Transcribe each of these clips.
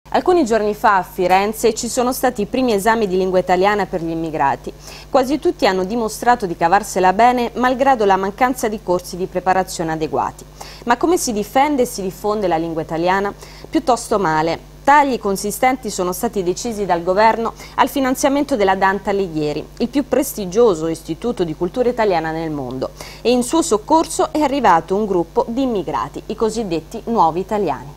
Alcuni giorni fa a Firenze ci sono stati i primi esami di lingua italiana per gli immigrati. Quasi tutti hanno dimostrato di cavarsela bene, malgrado la mancanza di corsi di preparazione adeguati. Ma come si difende e si diffonde la lingua italiana? Piuttosto male. Tagli consistenti sono stati decisi dal governo al finanziamento della Dante Alighieri, il più prestigioso istituto di cultura italiana nel mondo. E in suo soccorso è arrivato un gruppo di immigrati, i cosiddetti nuovi italiani.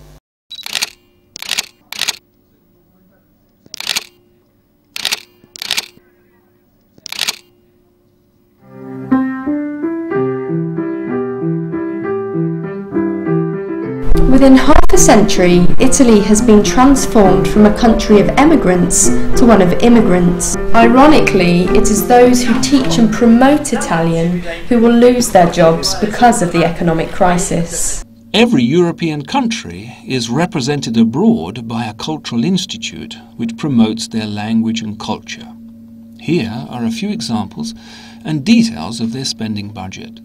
Within half a century, Italy has been transformed from a country of emigrants to one of immigrants. Ironically, it is those who teach and promote Italian who will lose their jobs because of the economic crisis. Every European country is represented abroad by a cultural institute which promotes their language and culture. Here are a few examples and details of their spending budget.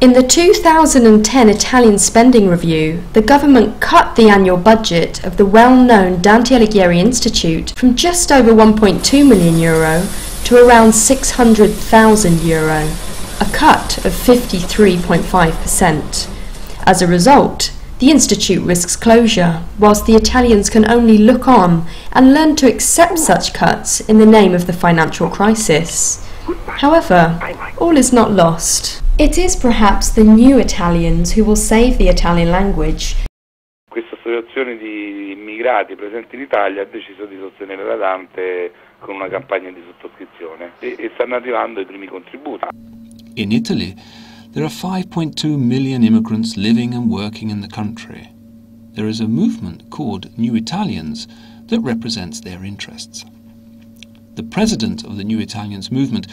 In the 2010 Italian Spending Review, the government cut the annual budget of the well-known Dante Alighieri Institute from just over €1.2 million to around €600,000, a cut of 53.5%. As a result, the institute risks closure, whilst the Italians can only look on and learn to accept such cuts in the name of the financial crisis. However, all is not lost. It is perhaps the new Italians who will save the Italian language. Questa associazione di immigrati presenti in Italia ha deciso di sostenere la Dante con una campagna di sottoscrizione e stanno arrivando i primi contributi. In Italy, there are 5.2 million immigrants living and working in the country. There is a movement called New Italians that represents their interests. The president of the New Italians movement,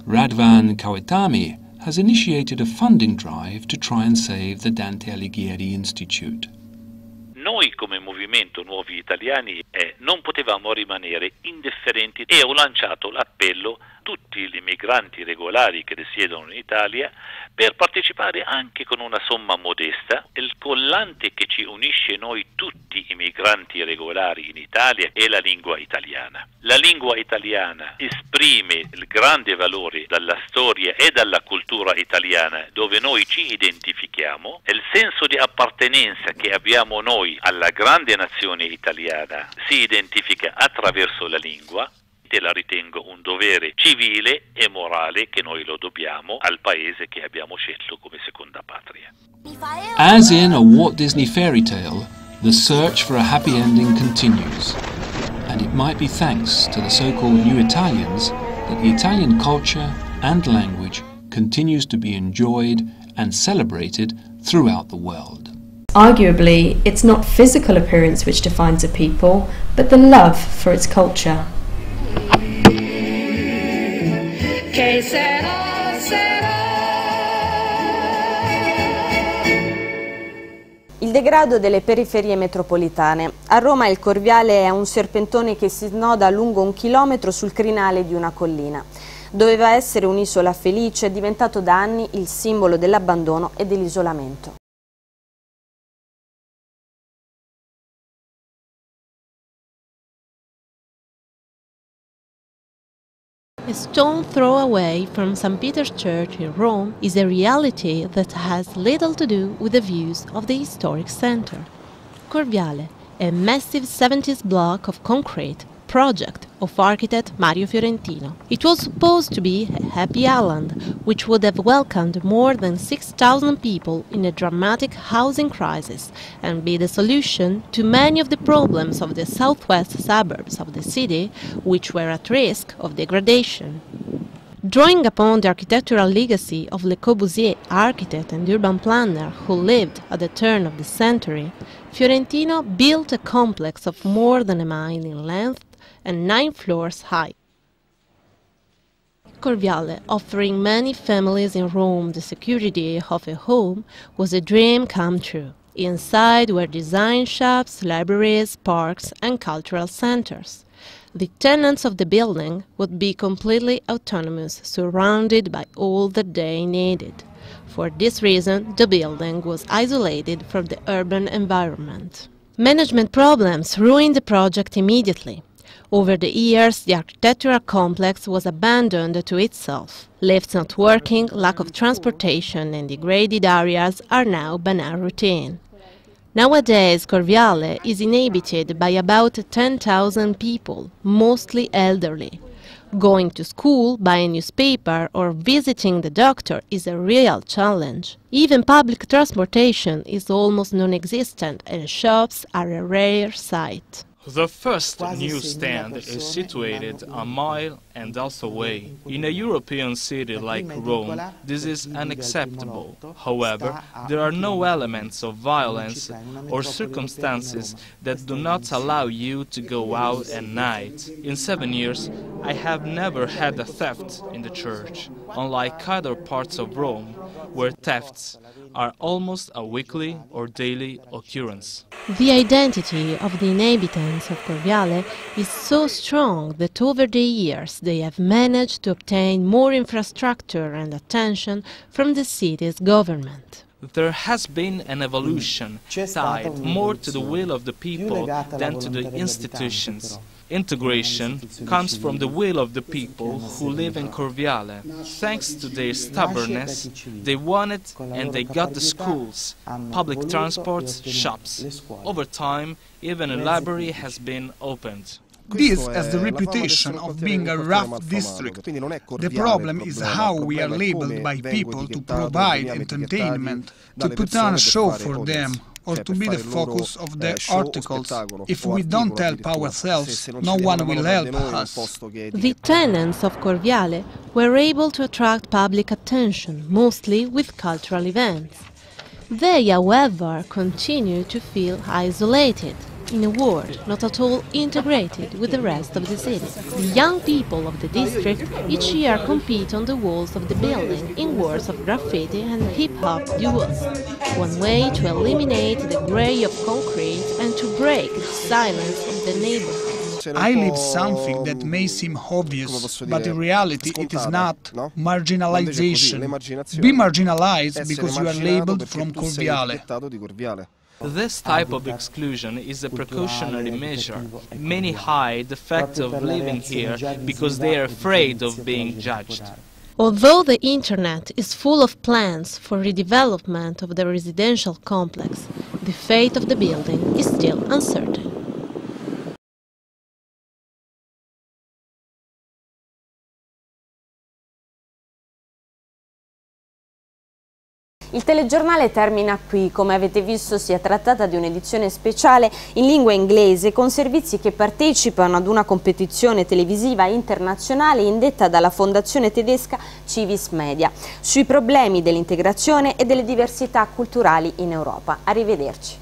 Radvan Kawetami, has initiated a funding drive to try and save the Dante Alighieri Institute. Noi come movimento Nuovi Italiani non potevamo rimanere indifferenti e ho lanciato l'appello a tutti gli immigranti regolari che risiedono in Italia per partecipare anche con una somma modesta. Il collante che ci unisce noi tutti i migranti regolari in Italia è la lingua italiana. La lingua italiana esprime il grande valore dalla storia e dalla cultura italiana dove noi ci identifichiamo, il senso di appartenenza che abbiamo noi alla grande nazione italiana si identifica attraverso la lingua. E la ritengo un dovere civile e morale che noi lo dobbiamo al paese che abbiamo scelto come seconda patria. As in a Walt Disney fairy tale, the search for a happy ending continues. And it might be thanks to the so-called New Italians that the Italian culture and language continues to be enjoyed and celebrated throughout the world. Arguably, it's not physical appearance which defines a people, but the love for its culture. Che sarà, sarà. Il degrado delle periferie metropolitane. A Roma il Corviale è un serpentone che si snoda lungo 1 chilometro sul crinale di una collina. Doveva essere un'isola felice, è diventato da anni il simbolo dell'abbandono e dell'isolamento. A stone throw away from St. Peter's Church in Rome is a reality that has little to do with the views of the historic center. Corviale, a massive 70s block of concrete, project of architect Mario Fiorentino. It was supposed to be a happy island, which would have welcomed more than 6,000 people in a dramatic housing crisis and be the solution to many of the problems of the southwest suburbs of the city, which were at risk of degradation. Drawing upon the architectural legacy of Le Corbusier, architect and urban planner who lived at the turn of the century, Fiorentino built a complex of more than a mile in length and 9 floors high. Corviale, offering many families in Rome the security of a home, was a dream come true. Inside were design shops, libraries, parks and cultural centers. The tenants of the building would be completely autonomous, surrounded by all that they needed. For this reason, the building was isolated from the urban environment. Management problems ruined the project immediately. Over the years, the architectural complex was abandoned to itself. Lifts not working, lack of transportation and degraded areas are now banal routine. Nowadays, Corviale is inhabited by about 10,000 people, mostly elderly. Going to school, buying a newspaper or visiting the doctor is a real challenge. Even public transportation is almost non-existent and shops are a rare sight. The first newsstand is situated a mile and a half away. In a European city like Rome, this is unacceptable. However, there are no elements of violence or circumstances that do not allow you to go out at night. In 7 years, I have never had a theft in the church, unlike other parts of Rome, where thefts are almost a weekly or daily occurrence. The identity of the inhabitants of Corviale is so strong that over the years they have managed to obtain more infrastructure and attention from the city's government. There has been an evolution tied more to the will of the people than to the institutions. Integration comes from the will of the people who live in Corviale. Thanks to their stubbornness, they won it and they got the schools, public transport, shops. Over time, even a library has been opened. This has the reputation of being a rough district. The problem is how we are labeled by people to provide entertainment, to put on a show for them, or to be the focus of their articles. If we don't help ourselves, no one will help us. The tenants of Corviale were able to attract public attention, mostly with cultural events. They, however, continue to feel isolated. In a word, not at all integrated with the rest of the city. The young people of the district each year compete on the walls of the building in wars of graffiti and hip-hop duels. One way to eliminate the grey of concrete and to break the silence of the neighborhood. I live something that may seem obvious, but in reality it is not. Marginalization. Be marginalized because you are labeled from Corviale. This type of exclusion is a precautionary measure. Many hide the fact of living here because they are afraid of being judged. Although the internet is full of plans for redevelopment of the residential complex, the fate of the building is still uncertain. Il telegiornale termina qui. Come avete visto, si è trattata di un'edizione speciale in lingua inglese con servizi che partecipano ad una competizione televisiva internazionale indetta dalla fondazione tedesca Civis Media sui problemi dell'integrazione e delle diversità culturali in Europa. Arrivederci.